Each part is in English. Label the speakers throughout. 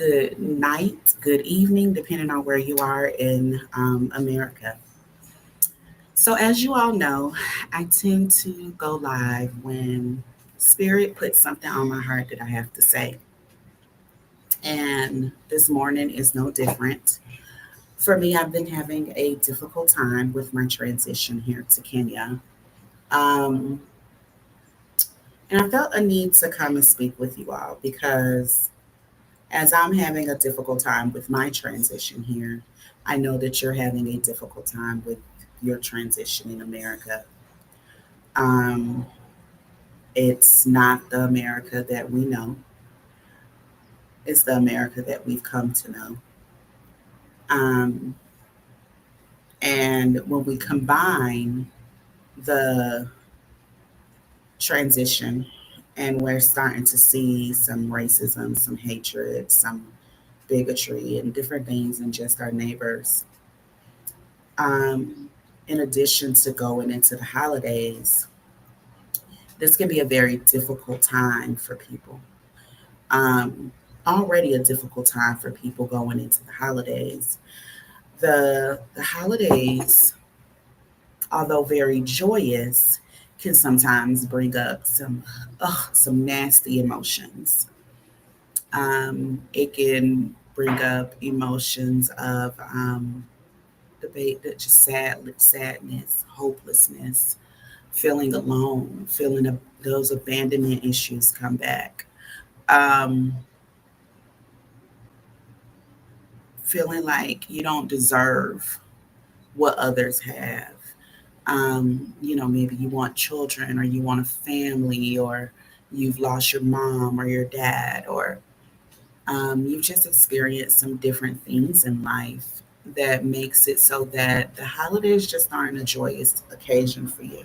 Speaker 1: good night, good evening, depending on where you are in America. So, as you all know, I tend to go live when Spirit puts something on my heart that I have to say. And this morning is no different. For me, I've been having a difficult time with my transition here to Kenya. Um, and I felt a need to come and speak with you all because as I'm having a difficult time with my transition here, I know that you're having a difficult time with your transition in America. Um, it's not the America that we know, it's the America that we've come to know. Um, and when we combine the transition and we're starting to see some racism, some hatred, some bigotry, and different things in just our neighbors. Um, in addition to going into the holidays, this can be a very difficult time for people. Um, Already a difficult time for people going into the holidays. The holidays, although very joyous, can sometimes bring up some nasty emotions. It can bring up emotions of debate, that just sadness, hopelessness, feeling alone, those abandonment issues come back. Um, Feeling like you don't deserve what others have. Maybe you want children or you want a family or you've lost your mom or your dad or you've just experienced some different things in life that makes it so that the holidays just aren't a joyous occasion for you.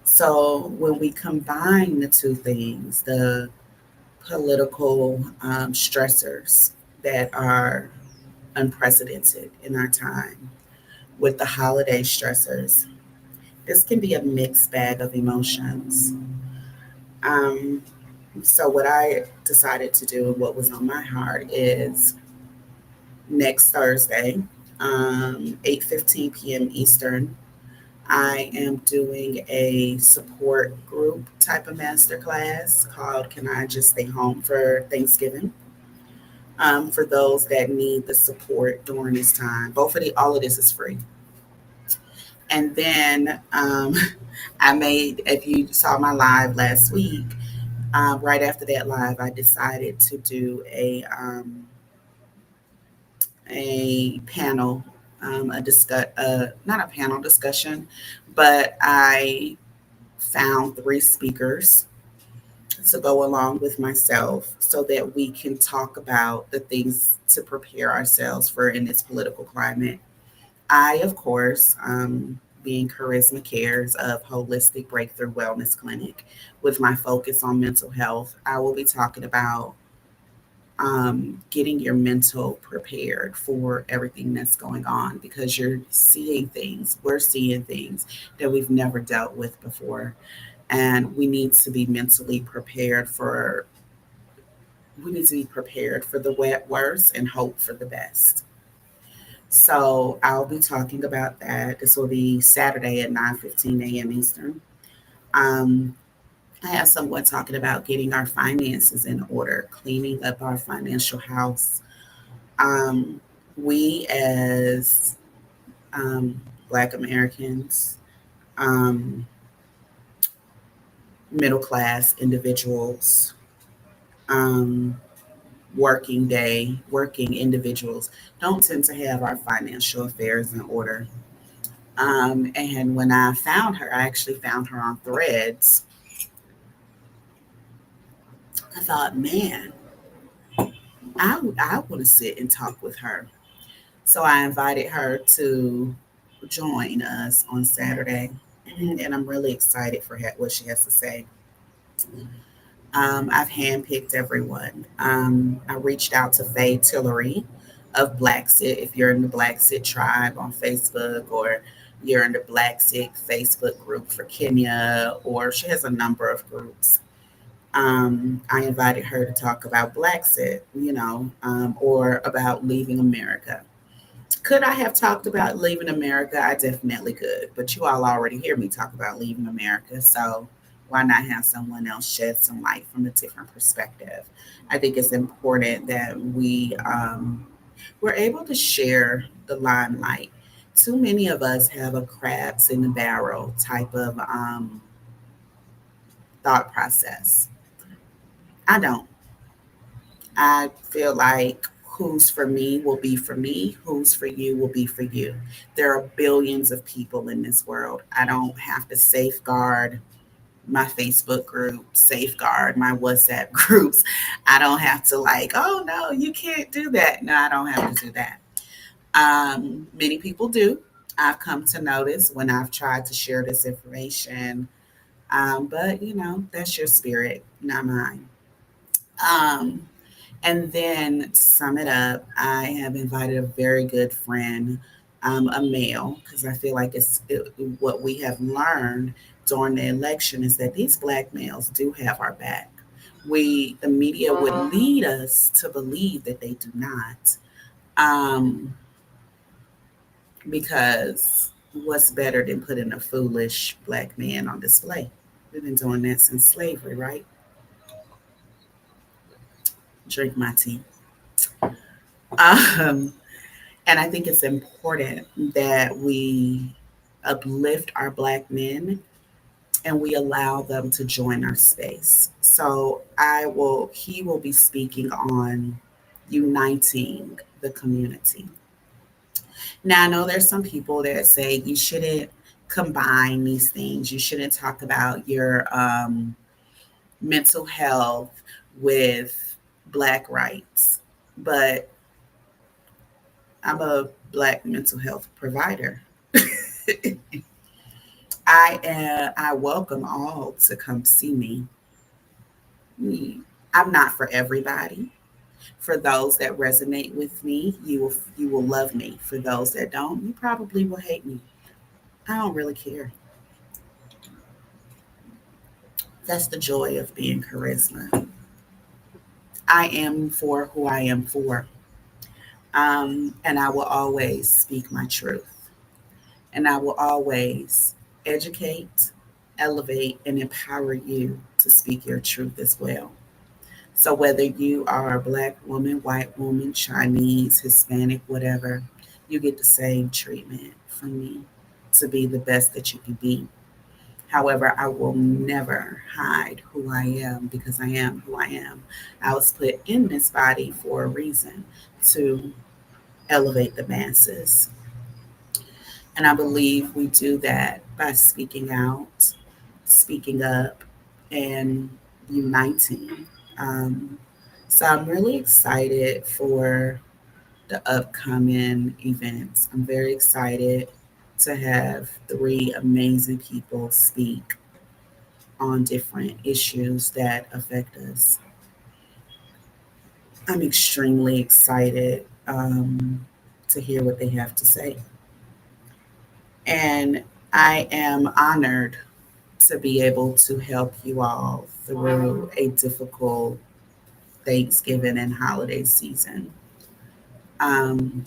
Speaker 1: So when we combine the two things, the political stressors that are unprecedented in our time with the holiday stressors, this can be a mixed bag of emotions. Um, so what I decided to do and what was on my heart is next Thursday, 8:15 p.m. Eastern, I am doing a support group type of masterclass called Can I Just Stay Home for Thanksgiving? For those that need the support during this time. All of this is free. And then if you saw my live last week, right after that live, I decided to do a panel, not a panel discussion, but I found three speakers to go along with myself so that we can talk about the things to prepare ourselves for in this political climate. I, of course, being Charisma Cares of Holistic Breakthrough Wellness Clinic, with my focus on mental health, I will be talking about getting your mental prepared for everything that's going on because we're seeing things that we've never dealt with before. And we need to be prepared for the worst and hope for the best. So I'll be talking about that. This will be Saturday at 9:15 a.m. Eastern. Um, I have someone talking about getting our finances in order, cleaning up our financial house. Um, we as Black Americans, um, middle class individuals, um, working individuals don't tend to have our financial affairs in order. And when I found her, I actually found her on Threads. I thought, man, I want to sit and talk with her. So I invited her to join us on Saturday, and I'm really excited for what she has to say. I've handpicked everyone. I reached out to Faye Tillery of Black Sit. If you're in the Black Sit tribe on Facebook, or you're in the Black Sit Facebook group for Kenya, or she has a number of groups. I invited her to talk about Blackset, or about leaving America. Could I have talked about leaving America? I definitely could, but you all already hear me talk about leaving America, so why not have someone else shed some light from a different perspective? I think it's important that we're able to share the limelight. Too many of us have a crabs in the barrel type of thought process. I don't. I feel like who's for me will be for me, who's for you will be for you. There are billions of people in this world. I don't have to safeguard my Facebook group, safeguard my WhatsApp groups. I don't have to, like, oh no, you can't do that. No, I don't have to do that. Many people do. I've come to notice when I've tried to share this information. But that's your spirit, not mine. Um, And then to sum it up, I have invited a very good friend, a male, because I feel like what we have learned during the election is that these black males do have our back. The media would lead us to believe that they do not, um, because what's better than putting a foolish black man on display? We've been doing that since slavery, right? Drink my tea. Um, And I think it's important that we uplift our Black men and we allow them to join our space. So he will be speaking on uniting the community. Now, I know there's some people that say you shouldn't combine these things. You shouldn't talk about your mental health with Black rights. But I'm a Black mental health provider. I welcome all to come see me. I'm not for everybody. For those that resonate with me, you will love me. For those that don't, you probably will hate me. I don't really care. That's the joy of being charisma. I am for who I am for. And I will always speak my truth. And I will always educate, elevate, and empower you to speak your truth as well. So whether you are a black woman, white woman, Chinese, Hispanic, whatever, you get the same treatment from me to be the best that you can be. However, I will never hide who I am because I am who I am. I was put in this body for a reason to elevate the masses. And I believe we do that by speaking out, speaking up, and uniting. Um, so I'm really excited for the upcoming events. I'm very excited to have three amazing people speak on different issues that affect us. I'm extremely excited to hear what they have to say. And I am honored to be able to help you all through a difficult Thanksgiving and holiday season. Um,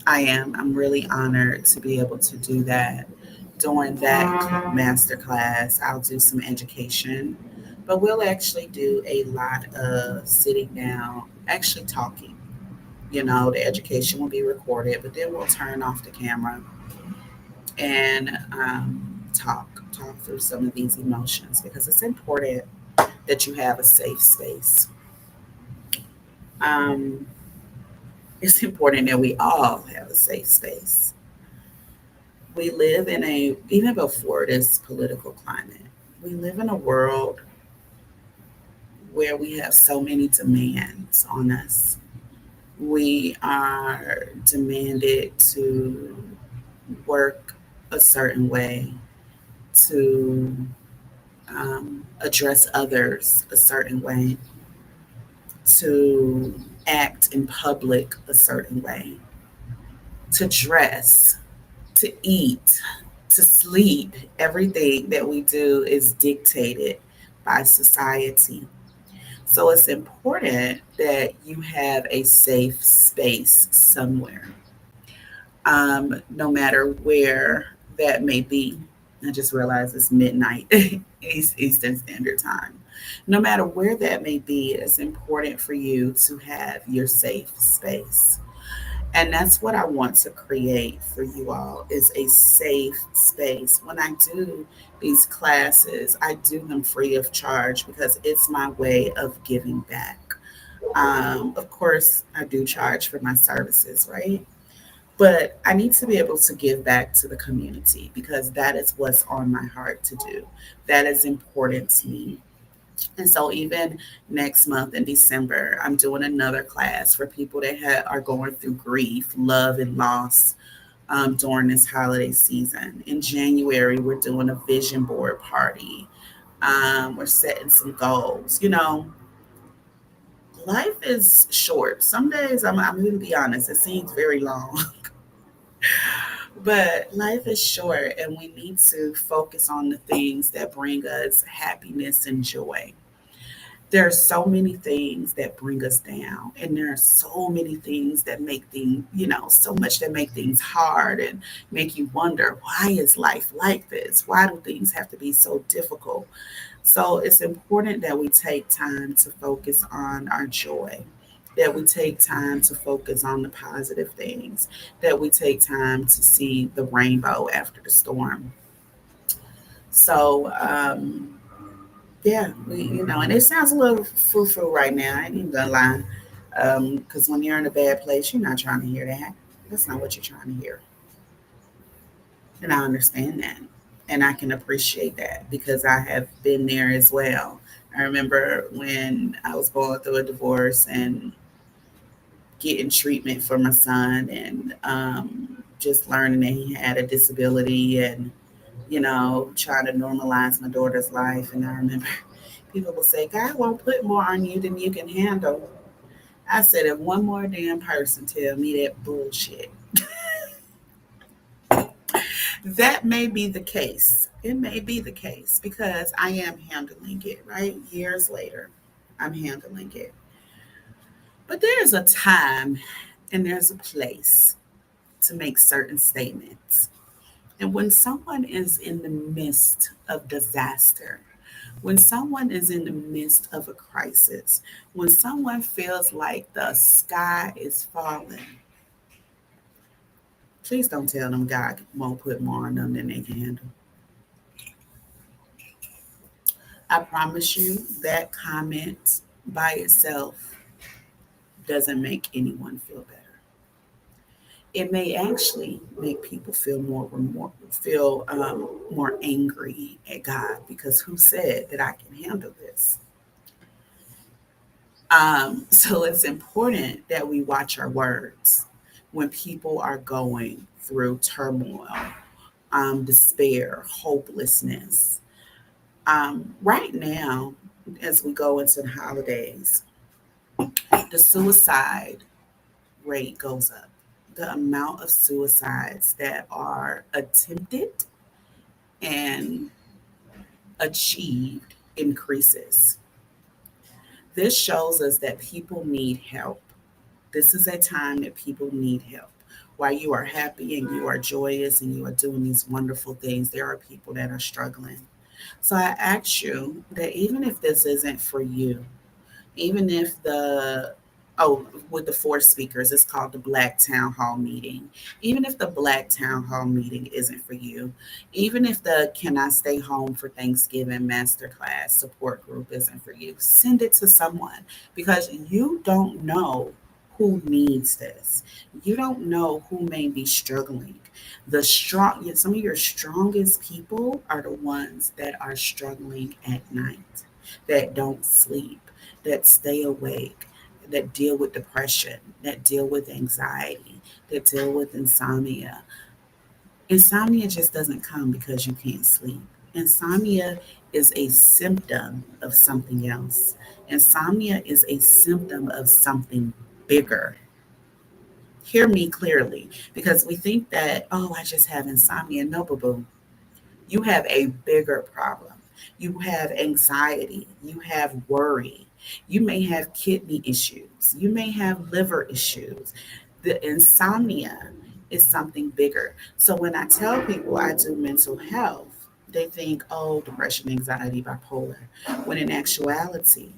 Speaker 1: I am. I'm really honored to be able to do that. During that master class, I'll do some education, but we'll actually do a lot of sitting down, actually talking. The education will be recorded, but then we'll turn off the camera and talk through some of these emotions because it's important that you have a safe space. Um, it's important that we all have a safe space. We live in even before this political climate, we live in a world where we have so many demands on us. We are demanded to work a certain way, to address others a certain way, to act in public a certain way, to dress, to eat, to sleep. Everything that we do is dictated by society. So it's important that you have a safe space somewhere, no matter where that may be. I just realized it's midnight Eastern Standard Time. No matter where that may be, it's important for you to have your safe space. And that's what I want to create for you all is a safe space. When I do these classes, I do them free of charge because it's my way of giving back. Of course, I do charge for my services, right? But I need to be able to give back to the community because that is what's on my heart to do. That is important to me. And so, even next month in December, I'm doing another class for people that are going through grief, love, and loss during this holiday season. In January, we're doing a vision board party. We're setting some goals. Life is short. Some days, I'm going to be honest, it seems very long. But life is short, and we need to focus on the things that bring us happiness and joy. There are so many things that bring us down, and there are so many things that make things, so much that make things hard and make you wonder, why is life like this? Why do things have to be so difficult? So it's important that we take time to focus on our joy, that we take time to focus on the positive things, that we take time to see the rainbow after the storm. So, yeah, and it sounds a little foo-foo right now. I ain't even gonna lie. Because when you're in a bad place, you're not trying to hear that. That's not what you're trying to hear. And I understand that. And I can appreciate that because I have been there as well. I remember when I was going through a divorce and getting treatment for my son and just learning that he had a disability and, trying to normalize my daughter's life. And I remember people will say, God won't put more on you than you can handle. I said, if one more damn person tell me that bullshit, that may be the case. It may be the case because I am handling it, right? Years later, I'm handling it. But there's a time and there's a place to make certain statements. And when someone is in the midst of disaster, when someone is in the midst of a crisis, when someone feels like the sky is falling, please don't tell them God won't put more on them than they can handle. I promise you that comment by itself doesn't make anyone feel better. It may actually make people feel more angry at God because who said that I can handle this? So it's important that we watch our words when people are going through turmoil, despair, hopelessness. Right now, as we go into the holidays, the suicide rate goes up. The amount of suicides that are attempted and achieved increases. This shows us that people need help. This is a time that people need help. While you are happy and you are joyous and you are doing these wonderful things, there are people that are struggling. So I ask you that even if this isn't for you, even if with the four speakers, it's called the Black Town Hall meeting. Even if the Black Town Hall meeting isn't for you, even if the Can I Stay Home for Thanksgiving masterclass support group isn't for you, send it to someone because you don't know who needs this. You don't know who may be struggling. Some of your strongest people are the ones that are struggling at night, that don't sleep, that stay awake, that deal with depression, that deal with anxiety, that deal with insomnia. Insomnia just doesn't come because you can't sleep. Insomnia is a symptom of something else. Insomnia is a symptom of something bigger. Hear me clearly because we think that, oh, I just have insomnia. No, boo boo. You have a bigger problem. You have anxiety. You have worry. You may have kidney issues. You may have liver issues. The insomnia is something bigger. So when I tell people I do mental health, they think, oh, depression, anxiety, bipolar. When in actuality,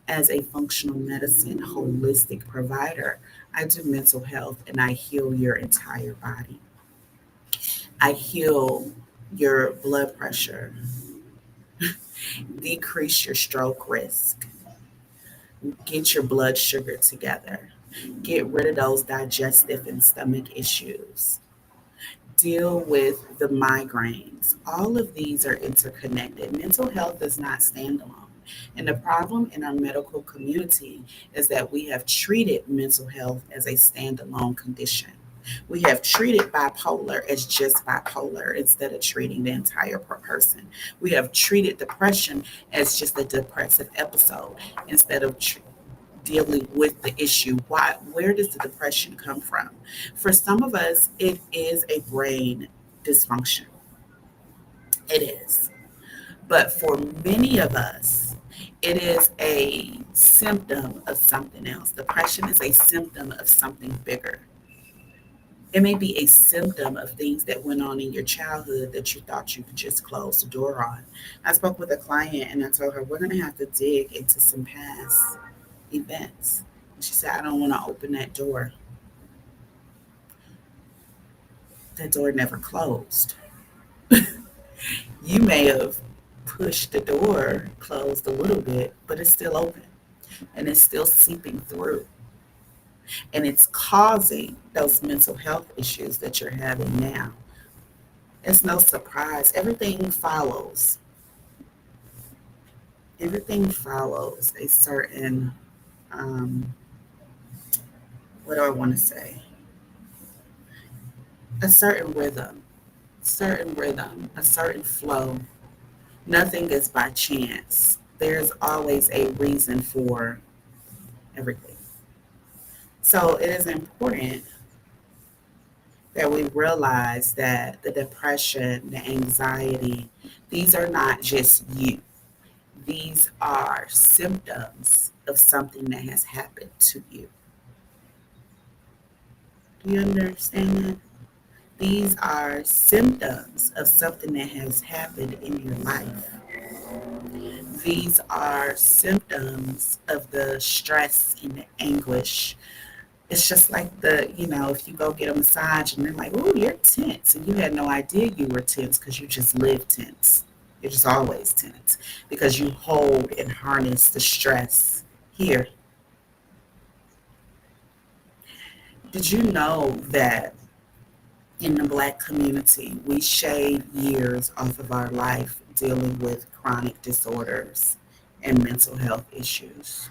Speaker 1: as a functional medicine holistic provider, I do mental health and I heal your entire body. I heal your blood pressure, decrease your stroke risk, get your blood sugar together, get rid of those digestive and stomach issues, deal with the migraines. All of these are interconnected. Mental health is not standalone. And the problem in our medical community is that we have treated mental health as a standalone condition. We have treated bipolar as just bipolar instead of treating the entire person. We have treated depression as just a depressive episode instead of dealing with the issue. Why? Where does the depression come from? For some of us, it is a brain dysfunction. It is. But for many of us, it is a symptom of something else. Depression is a symptom of something bigger. It may be a symptom of things that went on in your childhood that you thought you could just close the door on. I spoke with a client and I told her, we're going to have to dig into some past events. And she said, I don't want to open that door. That door never closed. You may have pushed the door closed a little bit, but it's still open and it's still seeping through. And it's causing those mental health issues that you're having now. It's no surprise. Everything follows a certain, um, what do I want to say? A certain rhythm, a certain flow. Nothing is by chance. There's always a reason for everything. So it is important that we realize that the depression, the anxiety, these are not just you. These are symptoms of something that has happened to you. Do you understand that? These are symptoms of something that has happened in your life. These are symptoms of the stress and the anguish. It's just like if you go get a massage and they're like, oh, you're tense. And you had no idea you were tense because you just live tense. You're just always tense because you hold and harness the stress here. Did you know that in the Black community, we shave years off of our life dealing with chronic disorders and mental health issues?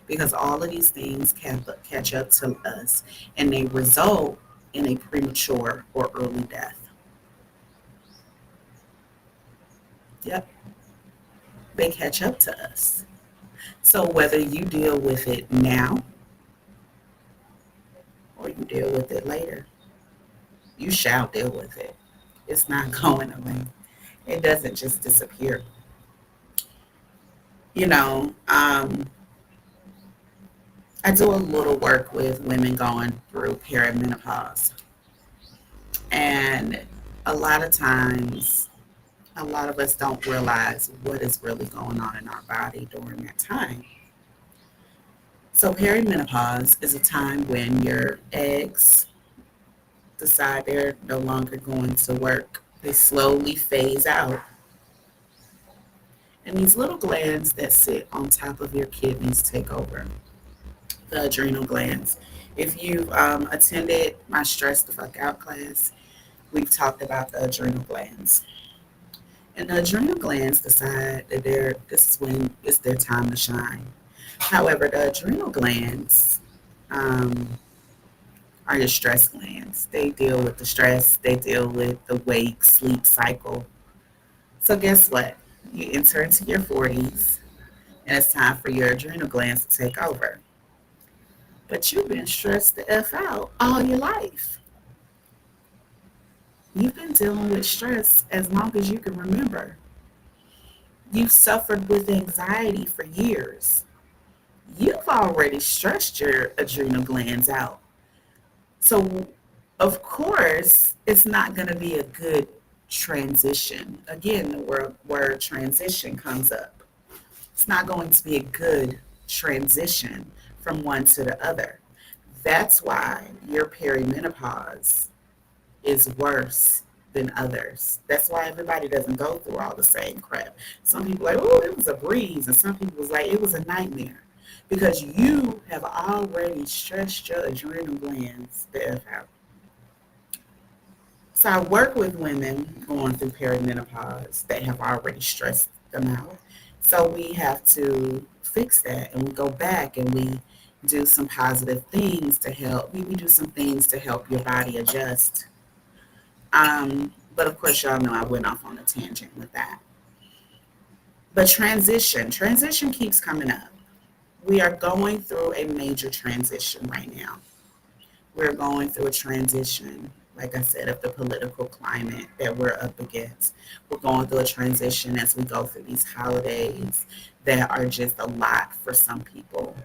Speaker 1: Because all of these things can catch up to us and they result in a premature or early death. Yep, they catch up to us. So whether you deal with it now or you deal with it later, you shall deal with it. It's not going away. It doesn't just disappear. You know, I do a little work with women going through perimenopause. And a lot of times, a lot of us don't realize what is really going on in our body during that time. So, perimenopause is a time when your eggs decide they're no longer going to work. They slowly phase out. And these little glands that sit on top of your kidneys take over, the adrenal glands. If you've attended my Stress the Fuck Out class, we've talked about the adrenal glands. And the adrenal glands decide that this is when it's their time to shine. However, the adrenal glands um, are your stress glands. They deal with the stress, they deal with the wake sleep cycle. So, guess what? You enter into your 40s, and it's time for your adrenal glands to take over. But you've been stressed the F out all your life. You've been dealing with stress as long as you can remember. You've suffered with anxiety for years. you've already stressed your adrenal glands out. So, of course, it's not going to be a good transition. Again, the word transition comes up. It's not going to be a good transition from one to the other. That's why your perimenopause is worse than others. That's why everybody doesn't go through all the same crap. Some people are like, oh, it was a breeze, and some people was like, it was a nightmare. Because you have already stressed your adrenal glands the F out. So I work with women going through perimenopause that have already stressed them out. So we have to fix that, and we go back and we do some positive things to help. We do some things to help your body adjust. But of course, y'all know I went off on a tangent with that. But transition keeps coming up. We are going through a major transition right now. We're going through a transition, like I said, of the political climate that we're up against. We're going through a transition as we go through these holidays that are just a lot for some people.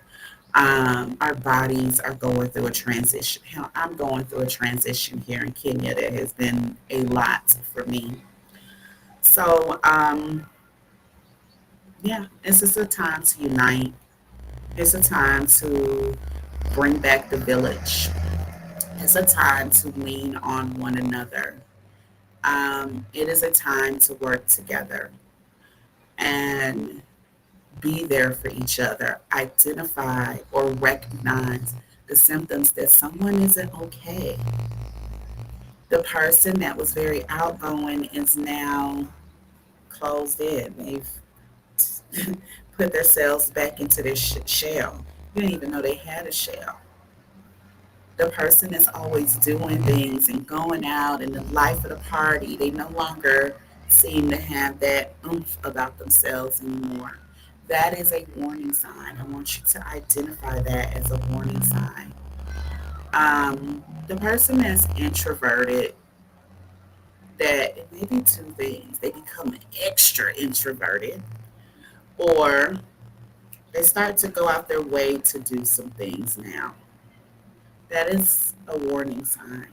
Speaker 1: Our bodies are going through a transition. Hell, I'm going through a transition here in Kenya that has been a lot for me. So, yeah, this is a time to unite. It's a time to bring back the village. It's a time to lean on one another. It is a time to work together and be there for each other. Identify or recognize the symptoms that someone isn't okay. The person that was very outgoing is now closed in. They've put themselves back into their shell. You didn't even know they had a shell. The person is always doing things and going out and the life of the party, they no longer seem to have that oomph about themselves anymore. That is a warning sign. I want you to identify that as a warning sign. The person that's introverted, that it may be two things. They become extra introverted, or they start to go out their way to do some things now. That is a warning sign.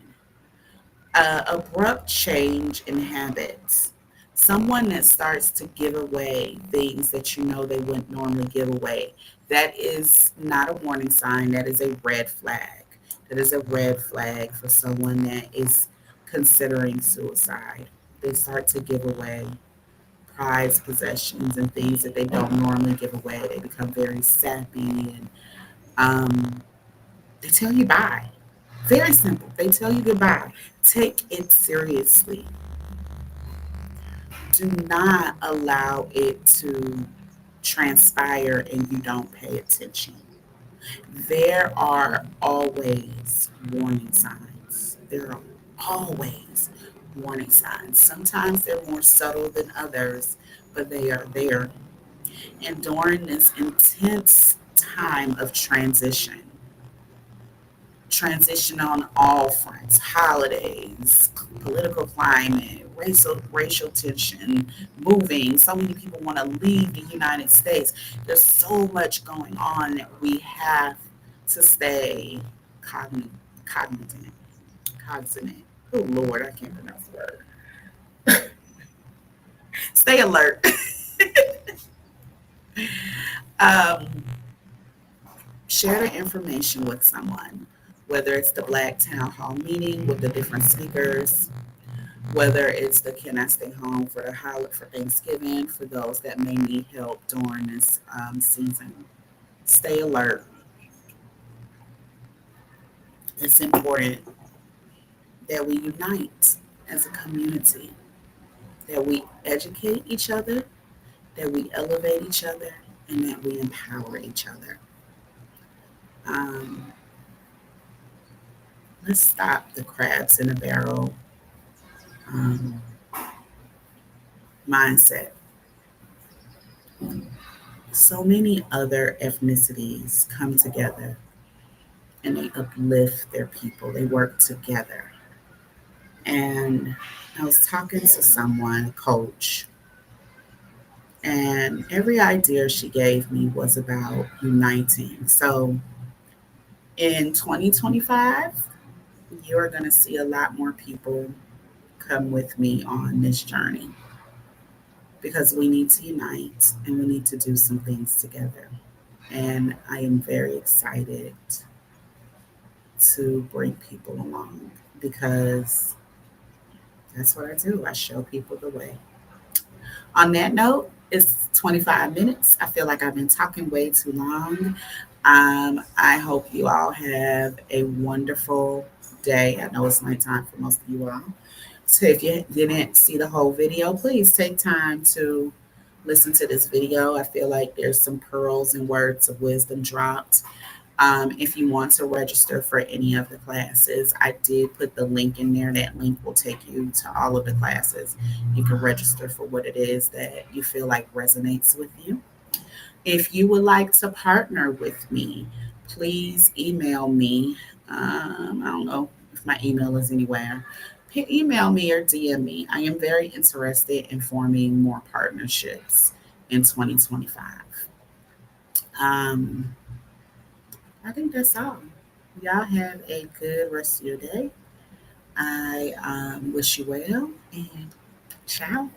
Speaker 1: Abrupt change in habits. Someone that starts to give away things that you know they wouldn't normally give away. That is not a warning sign. That is a red flag. That is a red flag for someone that is considering suicide. They start to give away prized possessions and things that they don't normally give away. They become very sappy and um, they tell you bye. Very simple. They tell you goodbye. Take it seriously. Do not allow it to transpire and you don't pay attention. There are always warning signs. There are always warning signs. Sometimes they're more subtle than others, but they are there. And during this intense time of transition on all fronts, holidays, political climate, racial tension, moving. So many people want to leave the United States. There's so much going on that we have to stay cognizant. Cognizant. Cognizant. Oh Lord, I can't pronounce the word. Stay alert. um, Share the information with someone, whether it's the Black Town Hall meeting with the different speakers, whether it's the Can I Stay Home for the holiday for Thanksgiving for those that may need help during this season. Stay alert. It's important that we unite as a community, that we educate each other, that we elevate each other, and that we empower each other. Um, let's stop the crabs in a barrel um, mindset. So many other ethnicities come together and they uplift their people. They work together. And I was talking to someone, a coach, And every idea she gave me was about uniting. So in 2025, you're going to see a lot more people come with me on this journey because we need to unite and we need to do some things together. And I am very excited to bring people along because that's what I do. I show people the way. On that note, it's 25 minutes. I feel like I've been talking way too long. I hope you all have a wonderful day. I know it's nighttime for most of you all. So if you didn't see the whole video, please take time to listen to this video. I feel like there's some pearls and words of wisdom dropped. If you want to register for any of the classes, I did put the link in there. That link will take you to all of the classes. You can register for what it is that you feel like resonates with you. If you would like to partner with me, please email me. I don't know if my email is anywhere. Email me or DM me. I am very interested in forming more partnerships in 2025. Um, I think that's all. Y'all have a good rest of your day. I wish you well and ciao.